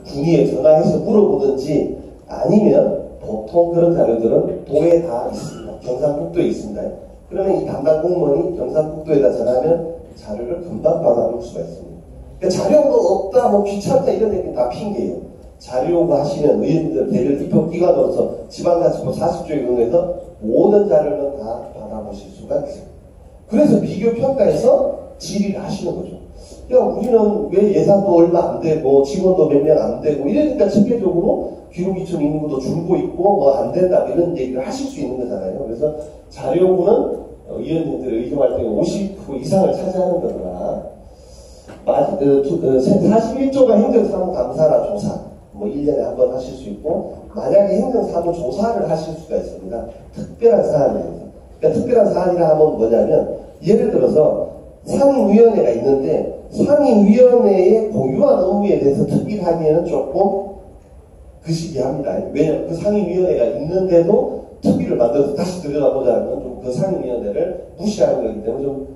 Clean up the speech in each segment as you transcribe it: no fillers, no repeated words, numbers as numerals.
군위에 전화해서 물어보든지 아니면 보통 그런 자료들은 도에 다 있습니다. 경상북도에 있습니다. 그러면 이 담당 공무원이 경상북도에다 전화하면 자료를 금방 받아볼 수가 있습니다. 그러니까 자료가 없다, 뭐 귀찮다 이런 얘기는 다 핑계예요. 자료 요구하시면 의원님들 대를 입법기관으로서 지방자치법 40조에 의해서 모든 자료는 다 받아보실 수가 있어요. 그래서 비교평가해서 질의를 하시는 거죠. 그러니까 우리는 왜 예산도 얼마 안 되고 직원도 몇 명 안 되고 이러니까 체계적으로 기록이천 인구도 줄고 있고 뭐 안 된다 이런 얘기를 하실 수 있는 거잖아요. 그래서 자료 요구는 의원님들의 의정 활동의 50% 이상을 차지하는 거구나. 41조가 행정사무감사나 조사, 뭐 1년에 한 번 하실 수 있고, 만약에 행정사무 조사를 하실 수가 있습니다. 특별한 사안에 대해서. 그러니까 특별한 사안이라 하면 뭐냐면, 예를 들어서 상임위원회가 있는데, 상임위원회의 고유한 업무에 대해서 특위를 하기에는 조금 그 시기합니다. 왜냐하면 그 상임위원회가 있는데도 특위를 만들어서 다시 들여다보자는 건 좀 그 상임위원회를 무시하는 거기 때문에 좀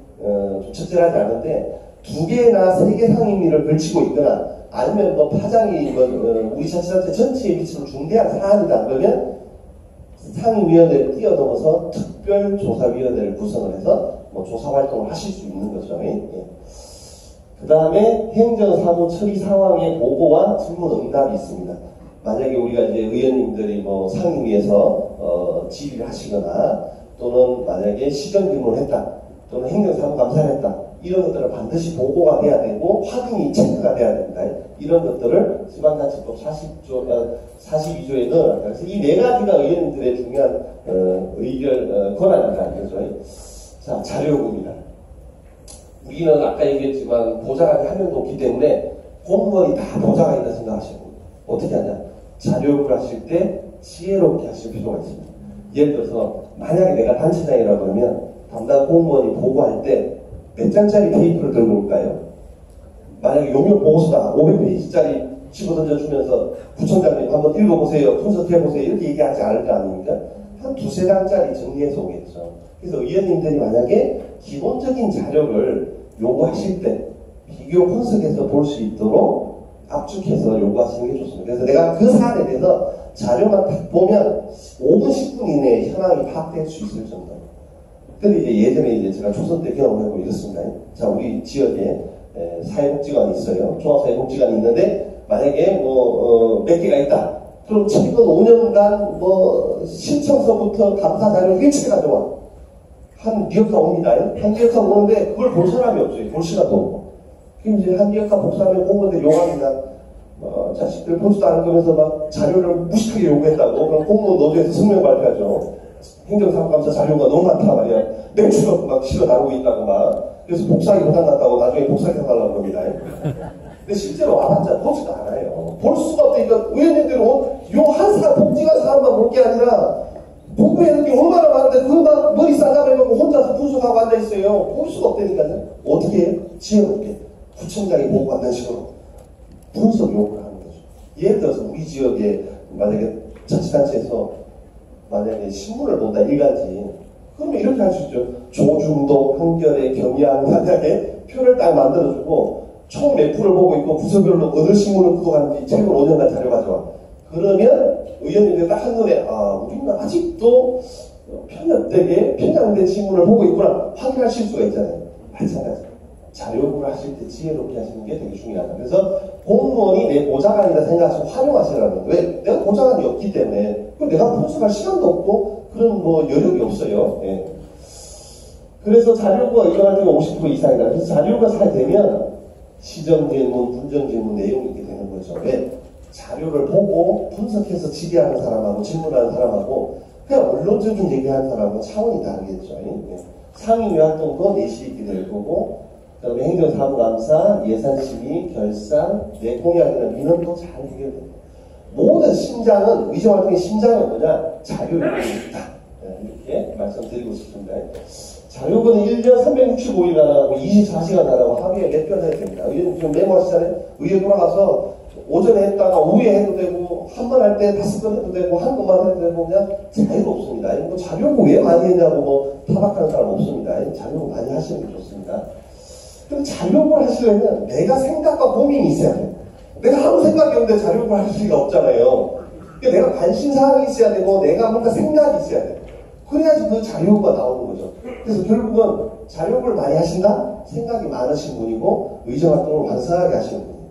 적절하지 않은데, 2개나 3개 상임위를 걸치고 있거나 아니면 뭐 파장이 뭐 우리 자치단체 전체에 미치는 중대한 사안이다 그러면 상임위원회를 뛰어넘어서 특별조사위원회를 구성을 해서 뭐 조사활동을 하실 수 있는 거죠. 예. 그 다음에 행정사무 처리 상황의 보고와 질문 응답이 있습니다. 만약에 우리가 이제 의원님들이 뭐 상임위에서 질의를 하시거나 또는 만약에 시정질문을 했다 또는 행정사무 감사를 했다 이런 것들을 반드시 보고가 돼야 되고 확인이 체크가 돼야 됩니다. 이런 것들을 지방자치법 42조에 넣어놨다. 그래서 이 4가지가 의원님들의 중요한 권한입니다. 그래서 자, 자료요구입니다. 우리는 아까 얘기했지만 보좌관이 한 명도 없기 때문에 공무원이 다 보좌관이다 생각하시고 어떻게 하냐? 자료요구를 하실 때 지혜롭게 하실 필요가 있습니다. 예를 들어서 만약에 내가 단체장이라고 그러면 담당 공무원이 보고할 때 몇 장짜리 테이프를 들고 올까요? 만약에 용역 보고서가 500페이지짜리 집어 던져주면서 부총장님 한번 읽어보세요, 분석해보세요 이렇게 얘기하지 않을 거 아닙니까? 한 2-3장짜리 정리해서 오겠죠. 그래서 의원님들이 만약에 기본적인 자료를 요구하실 때 비교 분석해서 볼 수 있도록 압축해서 요구하시는 게 좋습니다. 그래서 내가 그 사안에 대해서 자료만 딱 보면 5분, 10분 이내에 현황이 파악될 수 있을 정도. 근데 이제 예전에 이제 제가 초선 때 경험해보고 이렇습니다. 자, 우리 지역에 사회복지관이 있어요. 종합사회복지관이 있는데 만약에 몇 개가 있다. 그럼 최근 5년간 신청서부터 감사 자료 일체 가져와. 한 리어카 옵니다. 한 리어카 오는데 그걸 볼 사람이 없어요. 볼 시간도 없고. 그럼 이제 한 리어카 복사하면 공무원들 용합니다. 자식들 보지도 않을 거면서 막 자료를 무식하게 요구했다고. 그럼 공무원 노조에서 성명 발표하죠. 행정사무감사 자료가 너무 많다 말이야. 매출업 막 실어 나오고 있다고 막. 그래서 복사하기 고장났다고 나중에 복사기 사달라고 합니다. 근데 실제로 와봤자 보지도 않아요. 볼 수가 없으니까 의원님들은 요 한 사람, 복지관 사람만 볼 게 아니라 복부에 게 얼마나 많은데 그만 머리 싸가지고 혼자서 분석하고 앉아있어요. 볼 수가 없다니까요. 어떻게 해요? 지혜롭게 구청장이 보고 받는 식으로 분석 요구를 하는 거죠. 예를 들어서 우리 지역에 만약에 자치단체에서 만약에 신문을 본다 일간지 그러면 이렇게 할 수 있죠. 조중동, 한겨레, 경향 만약에 표를 딱 만들어주고 총 몇 프를 보고 있고 부서별로 어느 신문을 구독하는지 최근 5년간 자료 가져와. 그러면 의원님들 딱 한눈에 우리는 아직도 편협되게 편향된 신문을 보고 있구나 확인하실 수가 있잖아요. 마찬가지. 자료 요구를 하실 때 지혜롭게 하시는 게 되게 중요하다. 그래서 공무원이 내 보좌관이다 생각하시고 활용하시라는 거예요. 왜? 내가 보좌관이 없기 때문에 내가 분석할 시간도 없고 그런 여력이 없어요. 예. 그래서 자료가 일어날 때가 50% 이상이다. 그래서 자료가 잘 되면 시정질문, 분정질문 내용이 있게 되는 거죠. 왜? 자료를 보고 분석해서 질의하는 사람하고 질문하는 사람하고 그냥 언론적인 얘기하는 사람하고 차원이 다르겠죠. 예. 상임위 활동도 내실 있게 될 거고 그 다음에 행정사무감사, 예산심의, 결산, 내 공약이나 민원도 잘 해결됩니다. 모든 심장은, 의정활동의 심장은 뭐냐? 자료요구입니다. 이렇게 말씀드리고 싶습니다. 자료요구는 1년 365일 가능하고 24시간 가능하고 하루에 몇 번 해야 됩니다. 의원 지금 메모하시잖아요. 의회 돌아가서 오전에 했다가 오후에 해도 되고 한 번 할 때 5번 해도 되고 한 번만 해도 되고 그냥 자유롭습니다. 자료요구 왜 많이 했냐고 타박하는 사람 없습니다. 자료요구 많이 하시는 게 좋습니다. 그럼 자료요구를 하시려면 내가 생각과 고민이 있어야 돼요. 내가 아무 생각이 없는데 자료를 할 수가 없잖아요. 그러니까 내가 관심사항이 있어야 되고 내가 뭔가 생각이 있어야 돼. 그래야지 그 자료가 나오는 거죠. 그래서 결국은 자료를 많이 하신다? 생각이 많으신 분이고 의정활동을 완성하게 하시는 분이에요.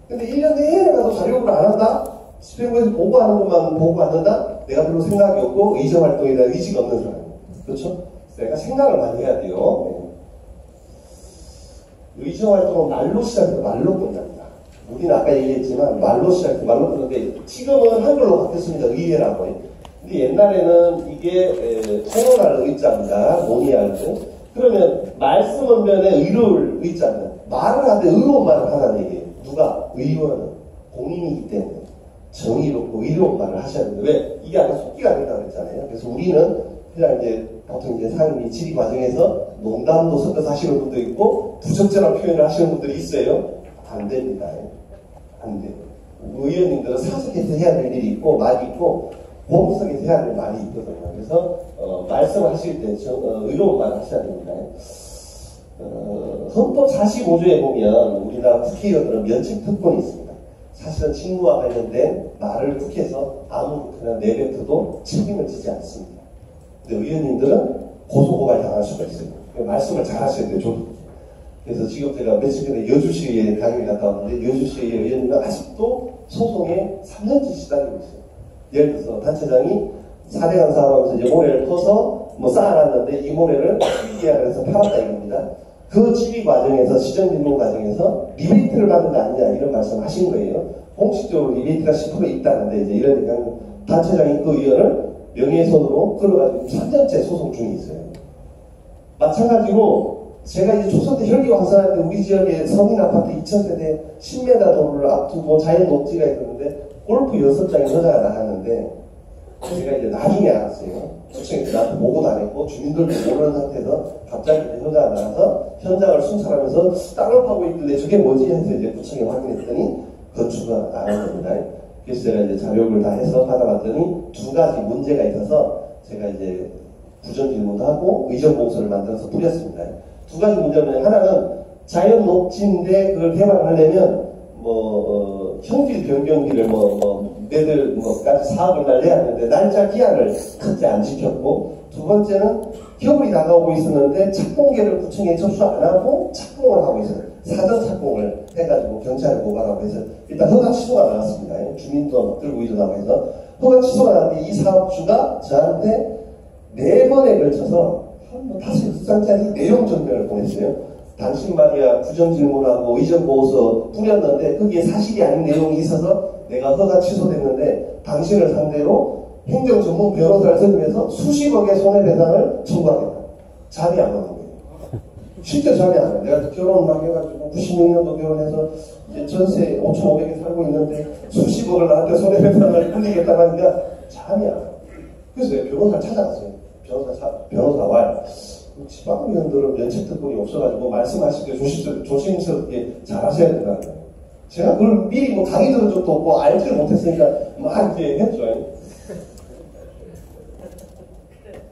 근데 1년 내내 가도 자료를 안 한다? 집행부에서 보고하는 것만 보고 받는다? 내가 별로 생각이 없고 의정활동에 대한 의지가 없는 사람이에요. 그렇죠? 내가 생각을 많이 해야 돼요. 네. 의정활동은 말로 시작해서 말로 끝납니다. 우리는 아까 얘기했지만 말로 시작해서 말로 끝났는데 지금은 한글로 바뀌었습니다. 의회라고. 근데 옛날에는 이게 토론할 의자입니다. 논의할 때. 그러면 말씀언변에 의로울 의자입니다. 말을 하는데 의로운 말을 하라는 얘기예요. 누가? 의원은 공인이기 때문에 정의롭고 의로운 말을 하셔야 되는데 왜? 이게 아까 속기가 된다고 그랬잖아요. 그래서 우리는 그냥 이제 보통 이제 상임위 질의 과정에서 농담도 섞어서 하시는 분도 있고 부적절한 표현을 하시는 분들이 있어요. 안 됩니다. 안 돼요. 의원님들은 사석에서 해야 될 일이 있고 말이 있고 공석에서 해야 될 말이 있거든요. 그래서 말씀을 하실 때 의로운 말을 하셔야 됩니다. 헌법 45조에 보면 우리나라 국회의원들은 면책특권이 있습니다. 사실은 직무와 관련된 말을 국회에서 아무렇게나 내뱉어도 책임을 지지 않습니다. 근데 의원님들은 고소고발 당할 수가 있어요. 말씀을 잘 하셔야 돼요. 좀. 그래서 지금 제가 며칠 전에 여주시의회 강의를 갔다 왔는데 여주시의회 의원님은 아직도 소송에 3년째 시달리고 있어요. 예를 들어서 단체장이 4대강 사업하면서 이제 모래를 퍼서 뭐 쌓아놨는데 이 모래를 PDR 해서 팔았다 이겁니다. 그 질의 과정에서 시정질문 과정에서 리베이트를 받은 거 아니냐 이런 말씀을 하신 거예요. 공식적으로 리베이트가 10% 있다는데 이제 이러니까 단체장이 그 의원을 명예훼손으로 끌어가지고 3년째 소송 중에 있어요. 마찬가지로 제가 이제 초선 때 혈기왕성할 때 우리 지역에 서민 아파트 2,000세대 10m 도로를 앞두고 자연 녹지가 있었는데 골프 6장에 여자가 나갔는데 제가 이제 나중에 알았어요. 구청에서 나한테 보고도 안 했고 주민들도 모르는 상태에서 갑자기 여자가 나가서 현장을 순찰하면서 땅을 파고 있길래 저게 뭐지 해서 이제 구청에 확인했더니 건축가 나간 겁니다. 그래서 제가 이제 자료를 다 해서 받아봤더니 두 가지 문제가 있어서 제가 이제 부정질문도 하고 의정보고서를 만들어서 뿌렸습니다. 두 가지 문제는 하나는 자연 녹지인데 그걸 개발하려면 형질 변경기를 매들 까지 사업을 날려야 하는데 날짜 기한을 그때 안 지켰고 두 번째는 겨울이 다가오고 있었는데 착공계를 구청에 접수 안 하고 착공을 하고 있어요. 사전 착공을 해가지고 경찰에 고발하고 해서 일단 허가 취소가 나왔습니다. 주민도 들고 일어나고 해서 허가 취소가 나왔는데 이 사업주가 저한테 4번에 걸쳐서 한 5장짜리 내용 전면을 보냈어요. 당신 말이야 부정질문하고 의정보고서 뿌렸는데 거기에 사실이 아닌 내용이 있어서 내가 허가 취소됐는데 당신을 상대로 행정전문 변호사를 선임해서 수십억의 손해배상을 청구하겠다. 잠이 안 오는 거예요. 실제 잠이 안 와요. 내가 결혼을 막 해가지고 96년도 결혼해서 이제 전세 5,500에 살고 있는데 수십억을 나한테 손해배상을 물리겠다고 하니까 잠이 안 와요. 그래서 내가 변호사를 찾아갔어요. 변호사 왈. 지방의원들은 면책특권이 없어가지고 말씀하실 때 조심스럽게 잘 하셔야 된다는 거예요. 제가 그걸 미리 강의 들은 적도 없고 알지를 못했으니까 막 이제 했죠.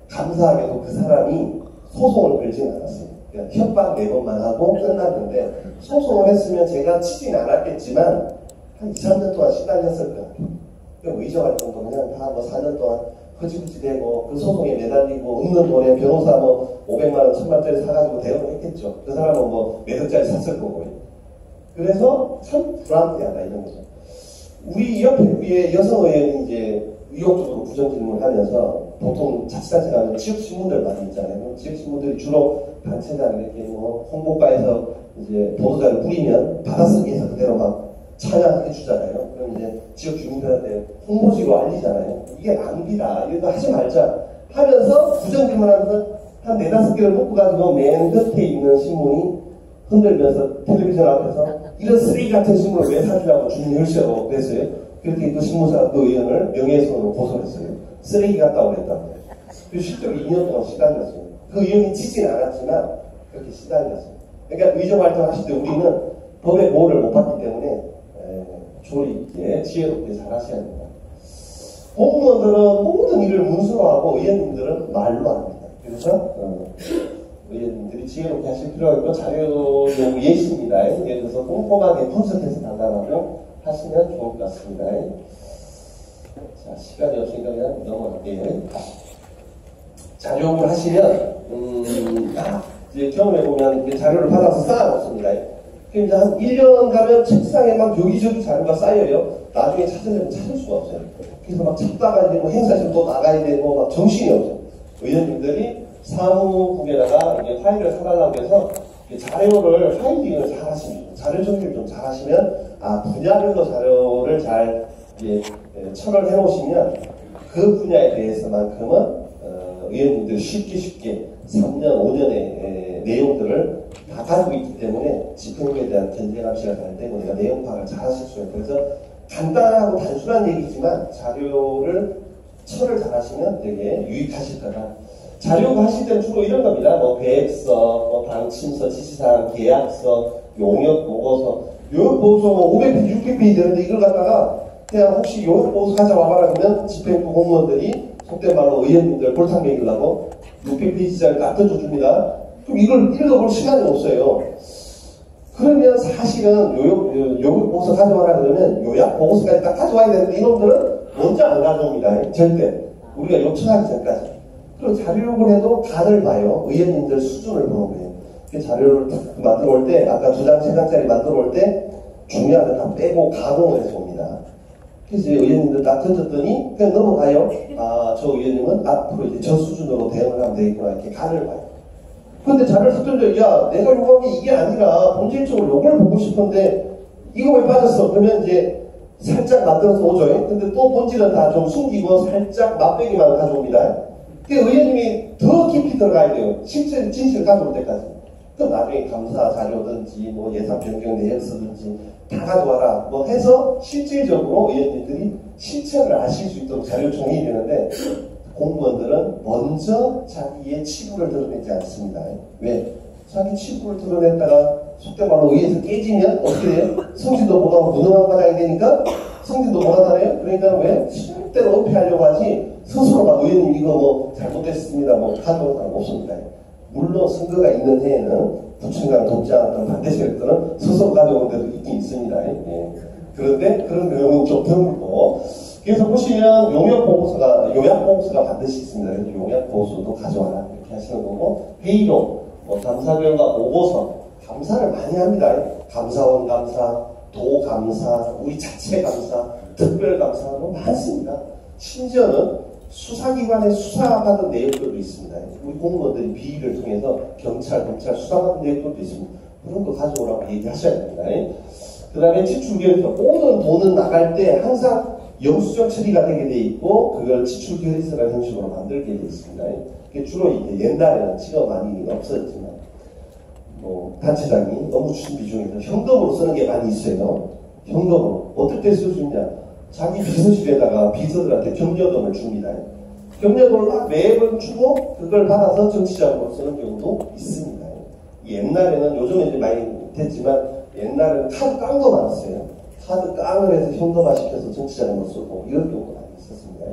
감사하게도 그 사람이 소송을 걸지는 않았어요. 그냥 협박 4번만 하고 끝났는데 소송을 했으면 제가 치진 않았겠지만 한 2, 3년 동안 시달렸을 거예요. 의정활동도 그냥 다 4년 동안 허지부지 되고 그 소송에 매달리고 없는 돈에 변호사 500만원, 1000만원짜리 사가지고 대응을 했겠죠. 그 사람은 몇 억짜리 샀을 거고요. 그래서 참 불안해하다 이런 거죠. 우리 옆에 위에 여성 의원이 이제 의욕적으로 부정질문을 하면서 보통 자치단체 가면 지역신문들 많이 있잖아요. 지역신문들이 주로 단체장 이렇게 홍보과에서 이제 보도자를 뿌리면 받아쓰기해서 그대로 막 찬양해 주잖아요. 그럼 이제 지역 주민들한테 홍보지로 알리잖아요. 이게 낭비다. 이런 거 하지 말자. 하면서 부정질문하면서 한 4-5개를 뽑고 가지고 맨 끝에 있는 신문이 흔들면서 텔레비전 앞에서 이런 쓰레기 같은 신문을 왜 사주냐고 주민이 혈세하고 그랬어요. 그렇게 그 신문사 그 의원을 명예훼손으로 고소했어요. 쓰레기 같다고 그랬다고. 그리고 실제로 2년 동안 시달렸어요. 그 의원이 지진 않았지만 그렇게 시달렸어요. 그러니까 의정활동 하실 때 우리는 법의 보호를 못 받기 때문에 조리 있게 지혜롭게 잘 하셔야 됩니다. 공무원들은 모든 일을 문서로 하고 의원님들은 말로 합니다. 그래서 의원님들이 지혜롭게 하실 필요가 있고 자료 요구 예시입니다. 예를 들어서 꼼꼼하게 분석해서 달라고 하시면 좋을 것 같습니다. 자, 시간이 없으니까 그냥 넘어갈게요. 자료를 하시면, 이제 경험해보면 자료를 받아서 쌓아놓습니다. 그럼 이제 한 1년 가면 책상에 막 여기저기 자료가 쌓여요. 나중에 찾으려면 찾을 수가 없어요. 그래서 막 찾다가 이제 뭐 행사실 또 나가야 되고 막 정신이 없어요. 의원님들이 사무국에다가 이제 파일을 사달라고 해서 자료를 파일링을 잘 하시면, 자료 정리를 좀 잘 하시면, 분야별로 자료를 잘 처리를 해 놓으시면 그 분야에 대해서만큼은 의원님들이 쉽게 3년, 5년의 내용들을 다 가지고 있기 때문에 집행부에 대한 견제감시가 잘 되고 내가 내용 파악을 잘 하실 수가 있어요. 그래서 간단하고 단순한 얘기지만 자료를 처리를 잘 하시면 되게 유익하실 거다. 자료가 하실 때는 주로 이런 겁니다. 뭐 계획서, 뭐 방침서, 지시사항, 계약서, 용역 보고서, 용역 보고서 500페이지, 600페이지 되는데 이걸 갖다가 그냥 혹시 용역 보고서 가져와봐라 그러면 집행부 공무원들이 속된 말로 의원님들 골탕 먹이려고 600페이지짜리 딱 던져줍니다. 그럼 이걸 읽어볼 시간이 없어요. 그러면 사실은 요약 보고서 가져와라 그러면 요약 보고서까지 딱 가져와야 되는데 이놈들은 먼저 안 가져옵니다. 절대. 우리가 요청하기 전까지. 그리고 자료를 해도 간을 봐요. 의원님들 수준을 보는 거예요. 그 자료를 만들어 올 때, 아까 2장, 3장짜리 만들어 올 때 중요한 거 다 빼고 가공을 해서 옵니다. 그래서 의원님들 딱 던졌더니 그냥 넘어가요. 저 의원님은 앞으로 이제 저 수준으로 대응을 하면 되겠구나. 이렇게 간을 봐요. 근데 자료를 던져, 야, 내가 요구한 게 이게 아니라 본질적으로 요걸 보고 싶은데 이거 왜 빠졌어? 그러면 이제 살짝 만들어서 오죠. 근데 또 본질은 다 좀 숨기고 살짝 맛배기만 가져옵니다. 그 의원님이 더 깊이 들어가야 돼요. 실제 진실을 가져올 때까지. 그럼 나중에 감사 자료든지 뭐 예산 변경 내역서든지 다 가져와라 뭐 해서 실질적으로 의원님들이 실체를 아실 수 있도록 자료 정리이 되는데 공무원들은 먼저 자기의 치부를 드러내지 않습니다. 왜? 자기 치부를 드러냈다가 속된 말로 의에서 깨지면 어떻게 돼요? 성진도 못하고 무능한 과장이 되니까 성진도 못하잖아요. 그러니까 왜? 실대로 은폐하려고 하지 스스로 막 의원님 이거 뭐 잘못됐습니다 뭐 가져온 사람 없습니다. 물론 선거가 있는 해에는 부천강 돕지 않았던 반대 세력들은 스스로 가져온 데도 있긴 있습니다. 예. 그런데 그런 경우는 좀 드물고 그래서 보시면 요약 보고서가 반드시 있습니다. 그래서 요약 보고서도 가져와라 이렇게 하시는 거고 회의록, 뭐 감사 결과 보고서 감사를 많이 합니다. 감사원 감사, 도 감사, 우리 자체 감사, 특별 감사 뭐 많습니다. 심지어는 수사기관에 수사받은 내역들도 있습니다. 우리 공무원들이 비위를 통해서 경찰 수사받은 내역들도 있습니다. 그런 거 가져오라고 얘기하셔야 됩니다. 그 다음에 지출결의서 모든 돈은 나갈 때 항상 영수증 처리가 되게 돼 있고 그걸 지출결의서라는 형식으로 만들게 돼 있습니다. 그게 주로 이제 옛날에는 지금 많이 없어졌지만 뭐 단체장이 업무 추진 비중에서 현금으로 쓰는 게 많이 있어요. 현금으로 어떨 때 쓸 수 있냐? 자기 비서실에다가 비서들한테 격려돈을 줍니다. 격려돈을 막 매번 주고 그걸 받아서 정치자금으로 쓰는 경우도 있습니다. 옛날에는 요즘은 이제 많이 됐지만 옛날에는 카드 깐 거 많았어요. 카드 깡을 해서 현금화 시켜서 정치자금으로 쓰고 이런 경우도 많이 있었습니다.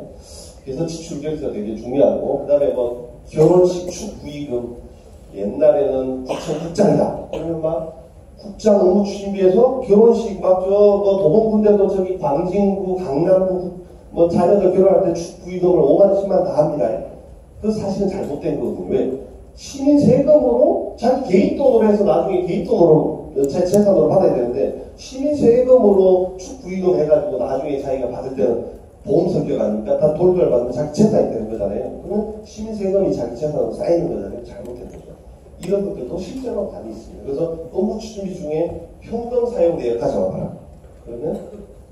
그래서 지출결의서 되게 중요하고 그 다음에 뭐 결혼식 축구의금 옛날에는 구청 국장이다. 그러면 막 국장 업무 추진비에서 결혼식 도봉군대도 저기 광진구, 강남구 뭐 자녀들 결혼할 때 축구이동을 5만 10만 다 합니다. 그거 사실은 잘못된 거거든요. 왜? 시민 세금으로 자기 개인 돈으로 해서 나중에 개인 돈으로 재산으로 받아야 되는데 시민 세금으로 축구이동 해가지고 나중에 자기가 받을 때는 보험 성격 아닙니까? 다 돌별 받으면 자기 재산이 되는 거잖아요. 그러면 시민 세금이 자기 재산으로 쌓이는 거잖아요. 잘못된 거죠. 이런 것들도 실제로 많이 있습니다. 그래서 업무 추진비 중에 현금 사용 내역 가져와봐라. 그러면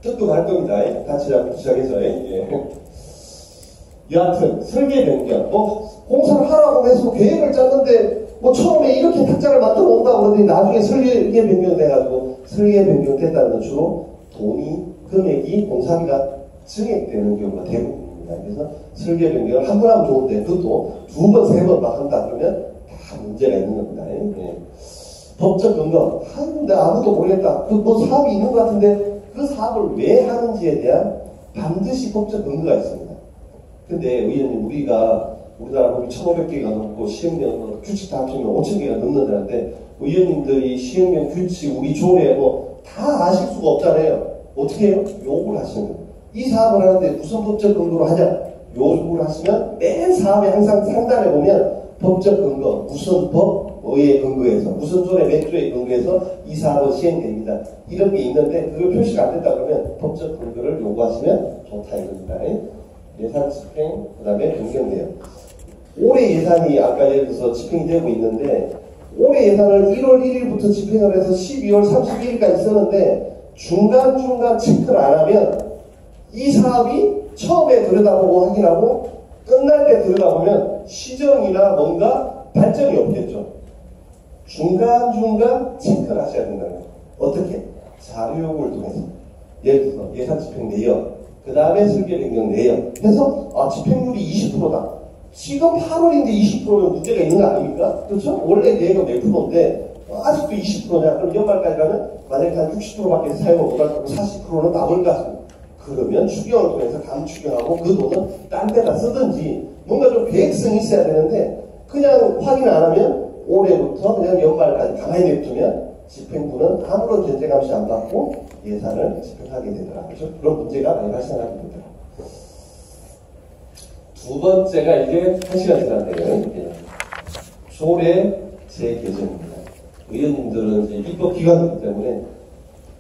뜨끔할 겁니다. 단체장 시작해서. 여하튼 설계 변경. 뭐 공사를 하라고 해서 계획을 짰는데 뭐 처음에 이렇게 탁자를 만들어 온다고 그러더니 나중에 설계 변경돼가지고 설계 변경됐다는 건 주로 금액이 공사비가 증액되는 경우가 대부분입니다. 그래서 설계 변경을 한 번 하면 좋은데 그것도 두 번, 세 번 막 한다 그러면 다 문제가 있는 겁니다. 법적 근거. 근데 아무도 모르겠다. 뭐 사업이 있는 것 같은데 그 사업을 왜 하는지에 대한 반드시 법적 근거가 있습니다. 근데 의원님 우리나라 법이 1,500개가 넘고 시행령 규칙 다 합치면 5,000개가 넘는다는데 의원님들이 시행령 규칙 우리 조례 뭐 다 아실 수가 없잖아요. 어떻게 해요? 요구를 하시는 거예요. 이 사업을 하는데 무슨 법적 근거로 하냐? 요구를 하시면 맨 사업에 항상 상단에 보면 법적 근거, 무슨 법의 근거에서, 무슨 조례 몇 조의 근거에서 이 사업은 시행됩니다. 이런 게 있는데 그걸 표시가 안 된다 그러면 법적 근거를 요구하시면 좋다 이겁니다. 예산 집행, 그 다음에 변경 내용. 올해 예산이 아까 예를 들어서 집행이 되고 있는데 올해 예산을 1월 1일부터 집행을 해서 12월 31일까지 쓰는데 중간중간 체크를 안 하면 이 사업이 처음에 들여다보고 확인하고 끝날 때 들여다보면 시정이나 뭔가 발전이 없겠죠. 중간중간 체크를 하셔야 된다는 거예요. 어떻게? 자료 요구를 통해서. 예를 들어서 예산 집행 내역, 그 다음에 설계 변경 내역 해서 집행률이 20%다. 지금 8월인데 20%면 문제가 있는 거 아닙니까? 그렇죠? 원래 계획은 몇 프로인데 아직도 20%냐? 그럼 연말까지 가면 만약에 한 60%밖에 사용을 못할 거고 40%는 남을 가지고 그러면 추경을 통해서 감추경하고 그 돈은 딴 데다 쓰든지 뭔가 좀 계획성이 있어야 되는데 그냥 확인 안 하면 올해부터 그냥 연말까지 가만히 냅두면 집행부는 아무런 견제 감시 안 받고 예산을 집행하게 되더라. 그렇죠? 그런 문제가 많이 발생하게 되더라. 두 번째가 이제 1시간 지났네요. 조례 재개정입니다. 의원님들은 이제 입법기관이기 때문에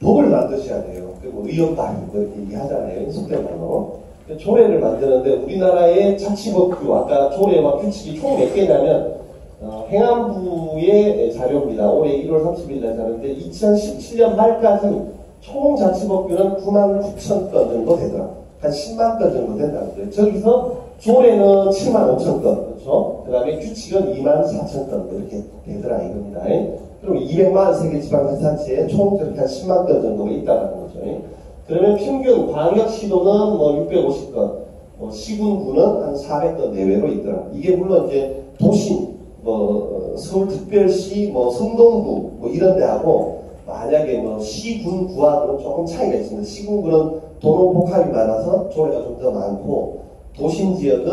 법을 만드셔야 돼요. 그리고 의원발 이렇게 얘기하잖아요. 속된 말로. 조례를 만드는데 우리나라의 자치법규, 아까 조례와 규칙이 총 몇 개냐면 행안부의 자료입니다. 올해 1월 30일 날 자료인데 2017년 말까지 총 자치법규는 9만 9천 건 정도 되더라. 한 10만 건 정도 된다는 거예요. 저기서 조례는 7만 5천 건, 그렇죠? 그 다음에 규칙은 2만 4천 건 이렇게 되더라 이겁니다. 그럼 200만 세계 지방자치단체에 총 저렇게 한 10만 건 정도가 있다는 거죠. 그러면 평균 광역시도는 뭐 650건, 뭐 시군구는 한 400건 내외로 있더라. 이게 물론 이제 도심, 뭐 서울특별시, 뭐 성동구 뭐 이런 데하고 만약에 뭐 시군구하고는 조금 차이가 있습니다. 시군구는 도농복합이 많아서 조례가 좀 더 많고 도심 지역은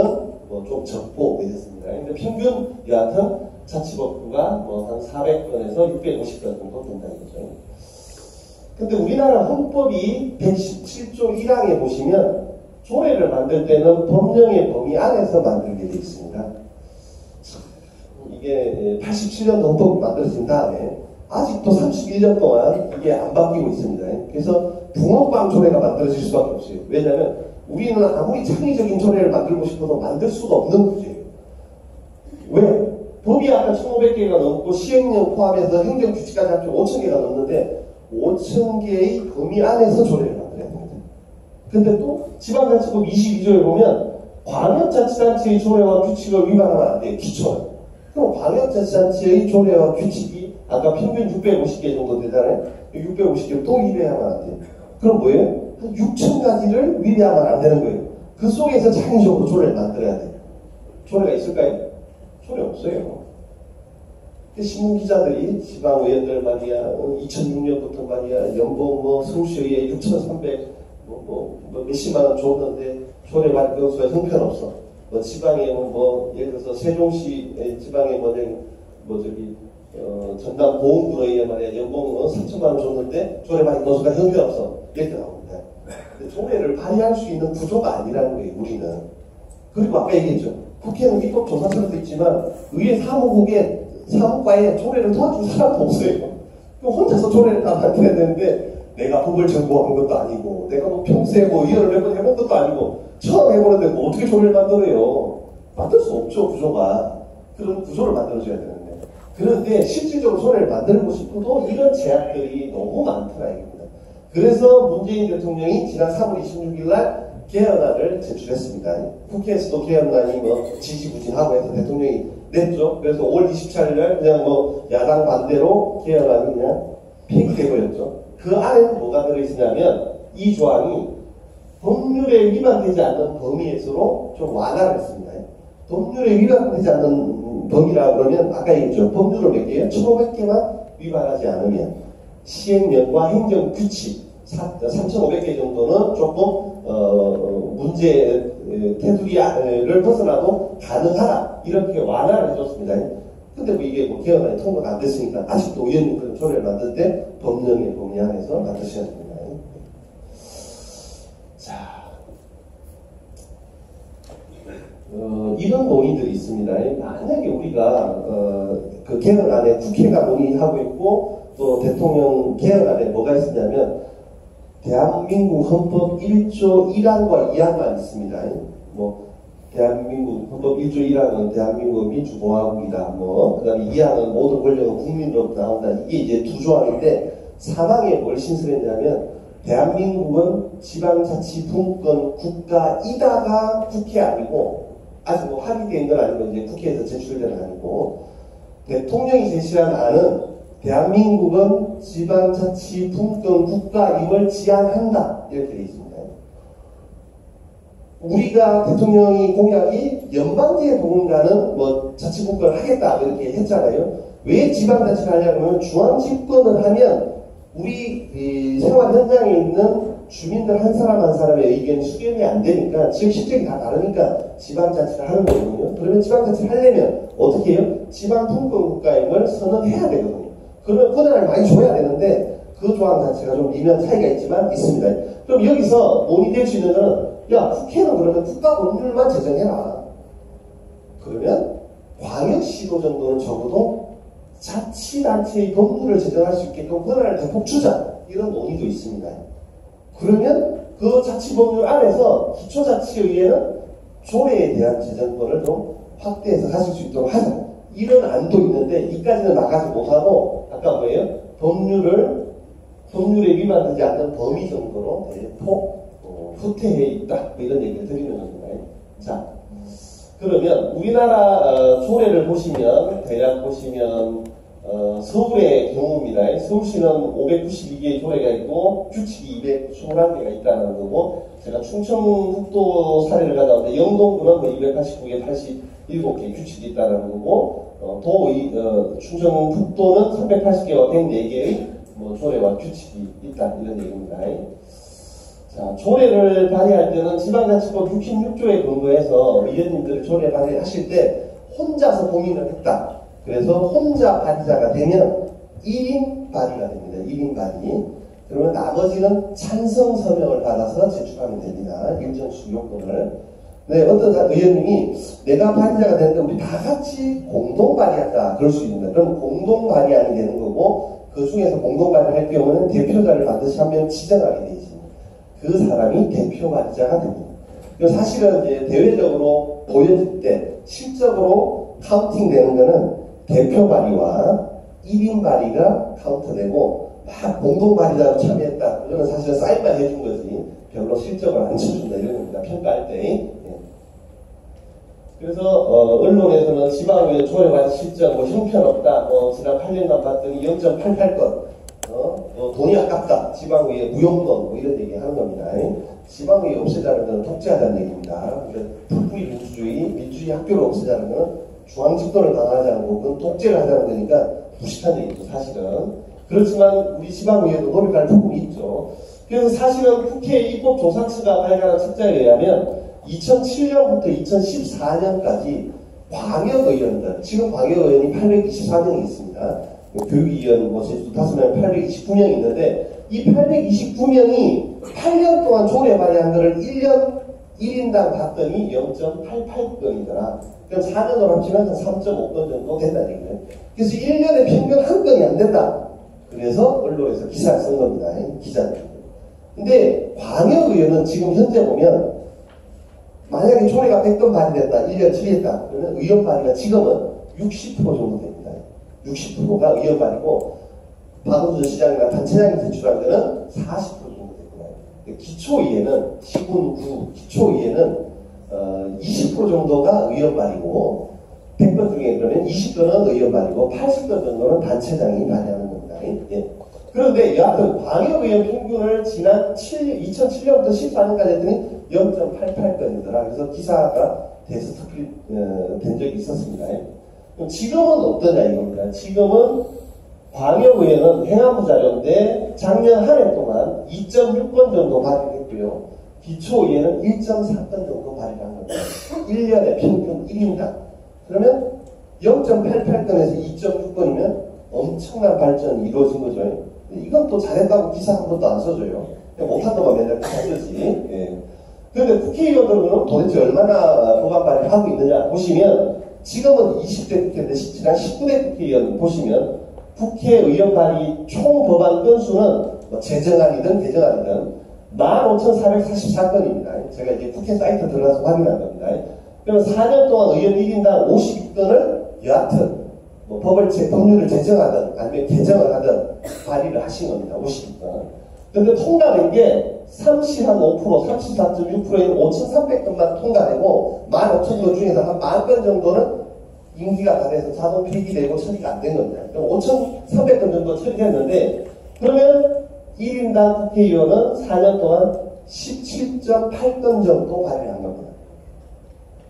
뭐 좀 적고 이랬습니다. 근데 평균 여하튼 자치법규가 뭐 한 400건에서 650건 정도 된다는 거죠. 근데 우리나라 헌법이 117조 1항에 보시면 조례를 만들 때는 법령의 범위 안에서 만들게 되어 있습니다. 이게 87년도 헌법을 만들어진 다음에 아직도 31년 동안 이게 안 바뀌고 있습니다. 그래서 붕어빵 조례가 만들어질 수밖에 없어요. 왜냐하면 우리는 아무리 창의적인 조례를 만들고 싶어도 만들 수가 없는 구조예요. 왜? 법이 아까 1500개가 넘고 시행령 포함해서 행정규칙까지 합쳐 5000개가 넘는데 5000개의 범위 안에서 조례를 만들어야 됩니다. 근데 또 지방자치법 22조에 보면 광역자치단체의 조례와 규칙을 위반하면 안 돼요. 기초는. 그럼 광역자치단체의 조례와 규칙이 아까 평균 650개 정도 되잖아요. 650개를 또 위배하면 안 돼요. 그럼 뭐예요? 한 6,000가지를 위배하면 안 되는 거예요. 그 속에서 창의적으로 조례를 만들어야 돼요. 조례가 있을까요? 조례 없어요. 신문기자들이 지방의원들 말이야 2006년부터 말이야 연봉 뭐 서울시의회 6,300 몇십만 원 줬는데 조례 발표서에 형편없어. 뭐 지방에 뭐 예를 들어서 세종시 지방에 뭐 저기 전남 보훈구로 의해 말이야 연봉 3천만 원 줬는데 조례 발표서가 형편없어. 이렇게 나옵니다. 조례를 발의할 수 있는 구조가 아니라는 거예요. 우리는. 그리고 아까 얘기했죠. 국회는 입법조사처럼 돼 있지만 의회 사무과에 조례를 도와줄 사람도 없어요. 혼자서 조례를 다 만들어야 되는데 내가 법을 전공한 것도 아니고 내가 뭐 평소에 뭐 일을 몇 번 해본 것도 아니고 처음 해보는데 뭐 어떻게 조례를 만들어요? 만들 수 없죠. 구조가. 그런 구조를 만들어줘야 되는데 그런데 실질적으로 조례를 만들고 싶어도 이런 제약들이 너무 많더라 이겁니다. 그래서 문재인 대통령이 지난 3월 26일 날 개헌안을 제출했습니다. 국회에서도 개헌안이 뭐 지지부진하고 해서 대통령이 냈죠. 그래서 5월 24일 날 그냥 뭐 야당 반대로 개헌안이 그냥 폐기되버렸죠. 그 안에는 뭐가 들어있으냐면 이 조항이 법률에 위반되지 않는 범위에서로 좀 완화를 했습니다. 법률에 위반되지 않는 범위라 그러면 아까 얘기했죠. 법률을 몇 개요? 1500개만 위반하지 않으면 시행령과 행정규칙 3,500개 정도는 조금 문제 테두리를 벗어나도 가능하다 이렇게 완화를 해줬습니다. 근데 뭐 이게 뭐 개헌안이 통과가 안 됐으니까 아직도 의원님들은 조례를 만들 때 법령의 범위 안에서 만드셔야 됩니다. 이런 논의들이 있습니다. 만약에 우리가 그 개헌안에 국회가 논의하고 있고 또 대통령 개헌안에 뭐가 있었냐면 대한민국 헌법 1조 1항과 2항만 있습니다. 뭐 대한민국 헌법 1조 1항은 대한민국 민주공화국이다. 그 다음에 2항은 모든 권력은 국민으로부터 나온다. 이게 이제 두 조항인데 3항에 뭘 신설했냐면 대한민국은 지방자치분권 국가이다가 국회 아니고 아직 뭐 합의되어 있는 건 아니고 이제 국회에서 제출된 건 아니고 대통령이 제시한 안은 대한민국은 지방자치분권 국가임을 지향한다 이렇게 되어 있습니다. 우리가 대통령이 공약이 연방제 동인가는 뭐 자치분권을 하겠다 이렇게 했잖아요. 왜 지방자치를 하냐면 중앙집권을 하면 우리 생활 현장에 있는 주민들 한 사람 한 사람의 의견이 수렴이 안 되니까 지역 실정이 다 다르니까 지방자치를 하는 거거든요. 그러면 지방자치를 하려면 어떻게 해요? 지방분권 국가임을 선언해야 되거든요. 그러면 권한을 많이 줘야 되는데 그 조항 자체가 좀 미묘한 차이가 있지만 있습니다. 그럼 여기서 논의될 수 있는 거는 야 국회는 그러면 국가법률만 제정해라. 그러면 광역시도 정도는 적어도 자치단체의 법률을 제정할 수 있게끔 권한을 대폭 주자 이런 논의도 있습니다. 그러면 그 자치법률 안에서 기초자치의회는 조례에 대한 재정권을 좀 확대해서 가질 수 있도록 하자 이런 안도 있는데 이까지는 나가지 못하고 아까 뭐예요? 법률에 위반되지 않는 범위 정도로 대폭 후퇴해 있다 뭐 이런 얘기를 드리는 겁니다. 자 그러면 우리나라 조례를 보시면 대략 보시면 서울의 경우입니다. 서울시는 592개의 조례가 있고 규칙이 221개가 있다는 거고 제가 충청북도 사례를 가져왔는데 영동구는 뭐 289개 87개 규칙이 있다는 거고 충청북도는 380개와 104개의 뭐 조례와 규칙이 있다 이런 얘기입니다. 자, 조례를 발의할 때는 지방자치법 66조에 근거해서 의원님들이 조례 발의하실 때 혼자서 고민을 했다. 그래서 혼자 발의자가 되면 1인 발의가 됩니다. 1인 발의. 그러면 나머지는 찬성 서명을 받아서 제출하면 됩니다. 일정수 요건을. 네, 어떤 의원님이 내가 발의자가 되는데 우리 다 같이 공동 발의한다. 그럴 수 있는데 그럼 공동 발의안이 되는 거고 그 중에서 공동 발의할 경우는 대표자를 반드시 한 명 지정하게 되어 있습니다. 그 사람이 대표 발의자가 됩니다. 사실은 이제 대외적으로 보여질 때 실적으로 카운팅 되는 거는 대표 발의와 1인 발의가 카운트되고 막 공동 발의자로 참여했다. 그거는 사실은 사인만 해준 거지 별로 실적을 안 쳐준다 이런 겁니다. 평가할 때. 그래서 언론에서는 지방의회 조례 발의 실적 뭐 형편없다. 지난 8년간 봤더니 0.88건. 돈이 아깝다. 지방의회 무용론 뭐 이런 얘기 하는 겁니다. 지방의회 없애자는 건 독재하자는 얘기입니다. 북부의 민주주의 학교를 없애자는 건 중앙집권을 강화하자는 거고 그건 독재를 하자는 거니까 무식한 얘기죠. 사실은. 그렇지만 우리 지방의회도 노력할 부분이 있죠. 그래서 사실은 국회 입법조사처가 발간한 책자에 의하면 2007년부터 2014년까지 광역의원들, 지금 광역의원이 824명이 있습니다. 교육위원 제주도 5명 829명이 있는데 이 829명이 8년 동안 조례 발의한 거를 1인당 봤더니 0.88건이더라. 그럼 4년으로 합치면 한 3.5건 정도 된다는 얘기예요. 그래서 1년에 평균 한 건이 안 된다. 그래서 언론에서 기사를 쓴 겁니다. 기자들. 근데 광역의원은 지금 현재 보면 만약에 조례가 100건 발의됐다. 1년 처리했다. 그러면 의원 발의가 지금은 60% 정도 됩니다. 60%가 의원 발의고 박원순 시장이나 단체장이 제출한 거는 40% 정도 됩니다. 기초의회는 시군구 기초의회는 20% 정도가 의원 발의고 100건 중에 그러면 20건은 의원 발의고 80건 정도는 단체장이 발의하는 겁니다. 예. 그런데 여하튼 광역의원 평균을 지난 2007년부터 14년까지 했더니 0.88건이더라. 그래서 기사가 돼서 된 적이 있었습니다. 그럼 지금은 어떠냐 이겁니다. 지금은 광역의원은 행안부 자료인데 작년 한 해 동안 2.6건 정도 발의했고요. 기초의회는 1.4건 정도 발의를 한 겁니다. 1년에 평균 1인당. 그러면 0.88건에서 2.6건이면 엄청난 발전이 이루어진 거죠. 이건 또 잘했다고 기사 한 번도 안 써줘요. 못한 것만 맨날 기사 쓰지. 예. 그런데 국회의원들은 도대체 얼마나 법안 발의를 하고 있느냐 보시면 지금은 20대 국회인데 지난 19대 국회의원 보시면 국회의원 발의 총 법안 건수는 뭐 제정안이든 개정안이든 15,444건입니다. 제가 이제 국회 사이트 들어가서 확인한 겁니다. 그럼 4년 동안 의원 1인당 52건을 여하튼 뭐 법률을 제정하든 아니면 개정을 하든 발의를 하신 겁니다. 52건. 근데 통과된 게 35%, 34.6%인 5,300건만 통과되고 15,000건 중에서 한 10,000건 정도는 임기가 다 돼서 자동 폐기되고 처리가 안 된 겁니다. 그럼 5,300건 정도 처리됐는데 그러면 1인당 국회의원은 4년 동안 17.8건 정도 발의를 한 겁니다.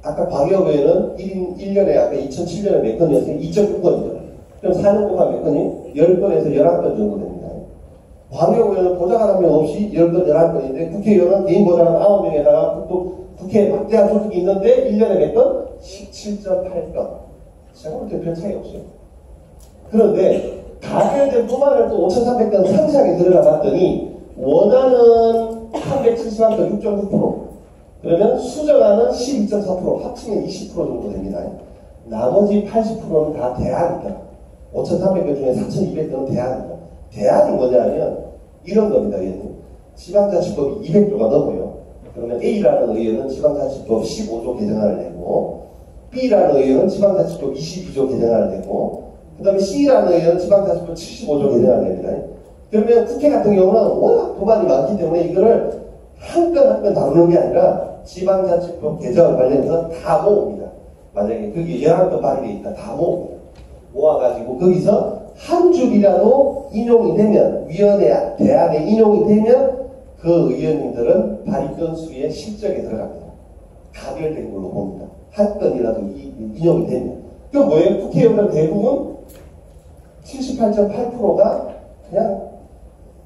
아까 광역의원은 1년에 아까 2007년에 몇 건이었어요? 2.6건이죠. 그럼 4년 동안 몇 건이? 10건에서 11건 정도 됩니다. 광역의원은 보좌관 한 명 없이 10건, 11건인데 국회의원은 개인 보좌관 9명에다가 국회에 막대한 조직이 있는데 1년에 몇 건? 17.8건. 제가 볼 때 별 차이 없어요. 그런데 가결된 법안을 또 5,300건 상세하게 들어가 봤더니 원안은 371건 6.9%, 그러면 수정안은 12.4%, 합치면 20% 정도 됩니다. 나머지 80%는 다 대안이다. 5,300건 중에 4,200건은 대안이다. 대안이 뭐냐면 이런 겁니다. 의원님. 지방자치법이 200조가 넘어요. 그러면 A라는 의원은 지방자치법 15조 개정안을 내고 B라는 의원은 지방자치법 22조 개정안을 내고 그 다음에 C라는 의원은 지방자치법 75조 개정안을 냅니다. 그러면 국회 같은 경우는 워낙 법안이 많기 때문에 이거를 한 건 한 건 다루는 게 아니라 지방자치법 개정 관련해서 다 모읍니다. 만약에 그게 11건 발의돼 있다. 다 모읍니다. 모아가지고 거기서 한 줄이라도 인용이 되면 위원회 대안에 인용이 되면 그 의원님들은 발의 건수의 실적에 들어갑니다. 가결된 걸로 봅니다. 한 건이라도 인용이 되면. 그 뭐예요? 국회의원들 대부분 78.8%가 그냥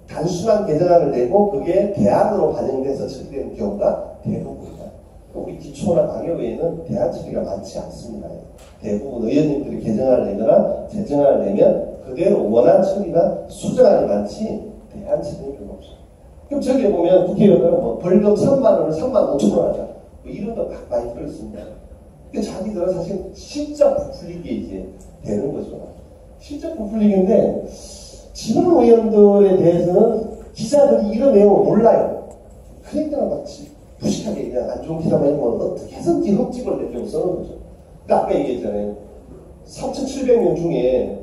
단순한 개정안을 내고 그게 대안으로 반영돼서 처리되는 경우가 대부분입니다. 우리 기초나 광역의회는 대안 처리가 많지 않습니다. 대부분 의원님들이 개정안을 내거나 제정안을 내면 그대로 원안 처리나 수정안이 많지 대안 처리는 별로 없어요. 그럼 저기에 보면 국회의원들은 뭐 벌금 3만 원을 3만 5천 원 하자. 뭐 이런 거 막 많이 들었습니다. 자기들은 사실 실적 부풀리기에 이제 되는 거죠. 실적 부풀리기인데 지방의원들에 대해서는 기자들이 이런 내용을 몰라요. 그러니까 마치 무식하게 그냥 안 좋은 기사만 읽으면 어떻게 해서든지 흠집을 내려고 써는 거죠. 그러니까 아까 얘기했잖아요. 3,700명 중에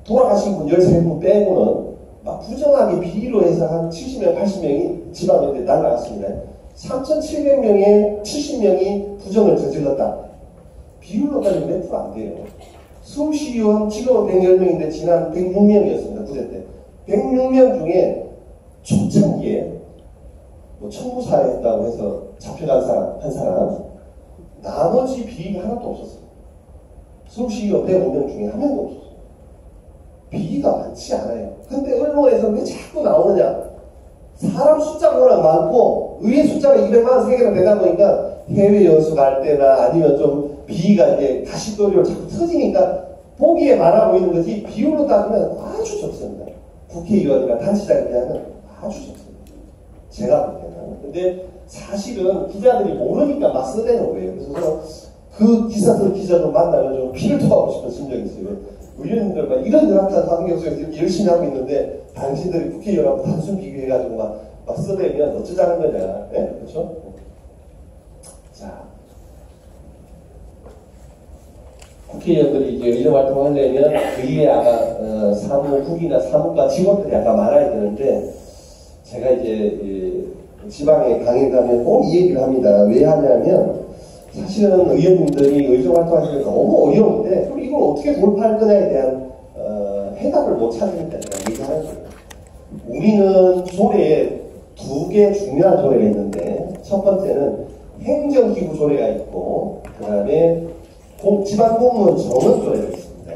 돌아가신 분 13분 빼고는 막 부정하게 비리로 해서 한 70명, 80명이 지방의원들이 날라갔습니다. 3,700명에 70명이 부정을 저질렀다. 비율로 따지면 몇 프로 안 돼요. 서울시의원 지금은 110명인데 지난 106명이었습니다. 부대 때. 106명 중에 초창기에 뭐 청부사에 했다고 해서 잡혀간 사람, 한 사람, 나머지 비리가 하나도 없었어요. 서울시의원 105명 중에 한 명도 없었어요. 비리가 많지 않아요. 근데 언론에서 왜 자꾸 나오느냐? 사람 숫자가 워낙 많고 의회 숫자가 200만 3개나 되다 보니까 해외 연수 갈 때나 아니면 좀 비위가 이제 가시도리로 자꾸 터지니까 보기에 많아 보이는 것이 비율로 따지면 아주 적습니다. 국회의원이나 단체장에 비하면 아주 적습니다. 제가 볼 때는. 근데 사실은 기자들이 모르니까 막 써내는 거예요. 그래서 그 기사 쓴 기자들 만나면 좀 피를 토하고 싶은 심정이 있어요. 의원님들 막 이런 열악한 환경 속에서 이렇게 열심히 하고 있는데 당신들이 국회의원하고 단순 비교해가지고 막 써내면 어쩌자는 거냐. 네? 그렇죠? 자, 국회의원들이 이제 의정 활동을 하려면 의회 아마 사무국이나 사무과 직원들이 아까 많아야 되는데 제가 이제 지방에 강의 가면 꼭 이 얘기를 합니다. 왜 하냐면 사실은 의원님들이 의정 활동하시는 너무 어려운데 그럼 이걸 어떻게 돌파할 거냐에 대한 해답을 못 찾으니까 제가 얘기하는 거예요. 우리는 조례에 두 개 중요한 조례가 있는데 첫 번째는 행정기구 조례가 있고 그 다음에 지방공무원 정원 조례가 있습니다.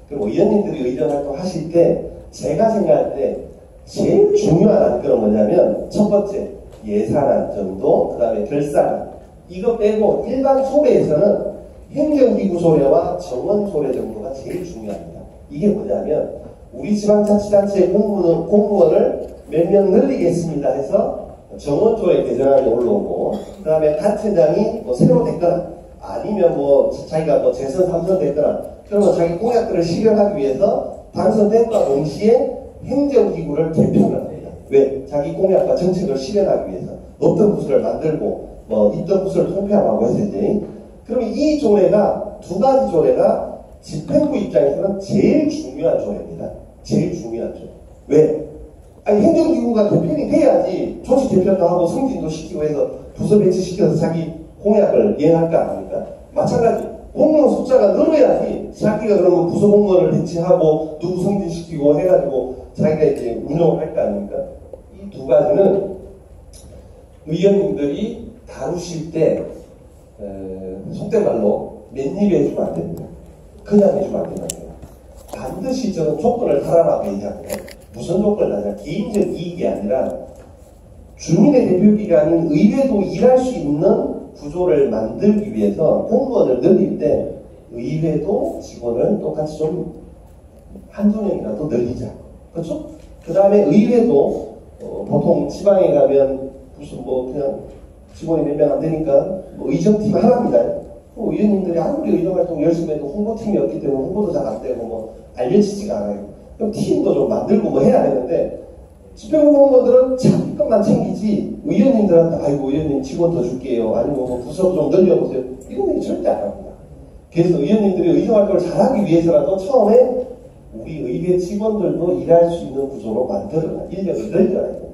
그리고 의원님들이 의정 활동 하실 때 제가 생각할 때 제일 중요한 안건은 뭐냐면 첫 번째 예산안 정도, 그 다음에 결산안 이거 빼고 일반 조례에서는 행정기구 조례와 정원 조례 정도가 제일 중요합니다. 이게 뭐냐면 우리 지방자치단체의 공무원을 몇 명 늘리겠습니다 해서 정원조례 개정안이 올라오고, 그 다음에 단체장이 뭐 새로 됐거나, 아니면 뭐 자기가 뭐 재선 3선 됐거나, 그러면 자기 공약들을 실현하기 위해서 당선된과 동시에 행정기구를 개편을 합니다. 왜? 자기 공약과 정책을 실현하기 위해서 어떤 부서를 만들고 뭐 있던 부서를 통폐합하고 해서지. 그러면 이 조례가 두 가지 조례가 집행부 입장에서는 제일 중요한 조례입니다. 제일 중요한 조례. 왜? 아니 행정기구가 개편이 돼야지 조직 개편도 하고 승진도 시키고 해서 부서 배치시켜서 자기 공약을 이행할 거 아닙니까? 마찬가지. 공무원 숫자가 늘어야지 자기가 그러면 부서 공무원을 배치하고 누구 승진시키고 해가지고 자기가 이제 운영을 할 거 아닙니까? 이 두 가지는 의원님들이 다루실 때 속된 말로 맨입에 해주면 안 됩니다. 그냥 해주면 안 된다고요. 반드시 저는 조건을 달아라고 얘기하고요. 무슨 조건을 하냐? 개인적 이익이 아니라 주민의 대표기관인 의회도 일할 수 있는 구조를 만들기 위해서 공무원을 늘릴 때 의회도 직원을 똑같이 좀 한두 명이라도 늘리자. 그렇죠? 그 다음에 의회도 보통 지방에 가면 무슨 뭐 그냥 직원이 몇 명 안 되니까 뭐 의정팀 하나입니다. 의원님들이 아무리 의정활동 열심히 해도 홍보팀이 없기 때문에 홍보도 잘 안 되고 뭐 알려지지가 않아요. 그럼 팀도 좀 만들고 뭐 해야 되는데 집행부 공무원들은 자기 것만 챙기지 의원님들한테 아이고 의원님 직원 더 줄게요. 아니면 뭐 부서 좀 늘려보세요. 이런 얘기 절대 안 합니다. 그래서 의원님들이 의정활동을 잘하기 위해서라도 처음에 우리 의회 직원들도 일할 수 있는 구조로 만들어라. 인력을 늘려야 됩니다.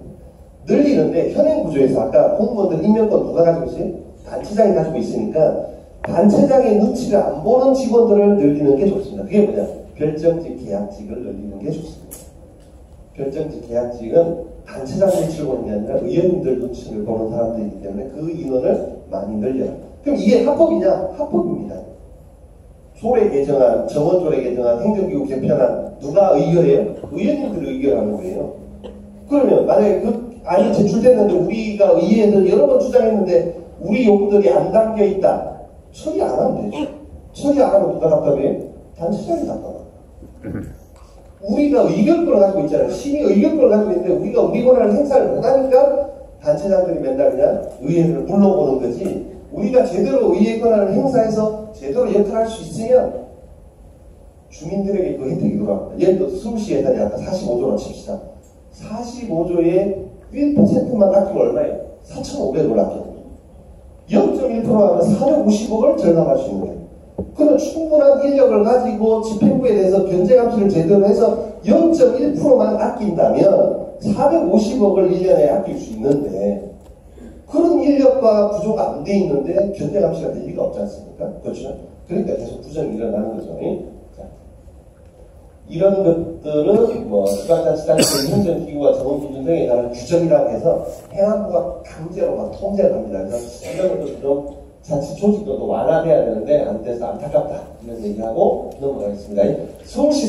늘리는데 현행 구조에서 아까 공무원들 임명권 누가 가지고 있어요? 단체장이 가지고 있으니까 단체장의 눈치를 안 보는 직원들을 늘리는 게 좋습니다. 그게 뭐냐? 별정직 계약직을 늘리는 게 좋습니다. 별정직 계약직은 단체장 눈치를 보는 게 아니라 의원님들 눈치를 보는 사람들이기 때문에 그 인원을 많이 늘려라. 그럼 이게 합법이냐? 합법입니다. 조례 개정안, 정원조례 개정안, 행정기구 개편안 누가 의결해요? 의원님들이 의결하는 거예요. 그러면 만약에 그 안이 제출됐는데 우리가 의회에서 여러 번 주장했는데 우리 요구들이 안 담겨 있다. 처리 안 하면 되죠. 처리 안 하면 누가 답답해요? 단체장이 답답합니다. 우리가 의결권을 가지고 있잖아요. 심의 의결권을 가지고 있는데 우리가 우리 권한을 행사를 못하니까 단체장들이 맨날 그냥 의회를 물러보는 거지. 우리가 제대로 의회 권한을 행사해서 제대로 역할할 수 있으면 주민들에게 그 혜택이 돌아갑니다. 예를 들어 서울시 예산이 아까 45조로 칩시다. 45조에 1%만 아끼면 얼마예요? 4,500을 아껴요. 0.1% 하면 450억을 절감할 수 있는 거예요. 그럼 충분한 인력을 가지고 집행부에 대해서 견제 감시를 제대로 해서 0.1%만 아낀다면 450억을 1년에 아낄 수 있는데 그런 인력과 구조가 안 돼 있는데 견제 감시가 될 리가 없지 않습니까? 그렇죠? 그러니까 계속 부정이 일어나는 거죠. 자, 이런 것들은 뭐 지방자치단체 행정기구와 자본기준 등에 관한 규정이라고 해서 행안부가 강제로 막 통제를 합니다. 그래서 이런 것도 좀 자치 조직도 완화돼야 되는데 안 돼서 안타깝다 이런 얘기하고 넘어가겠습니다. 서울시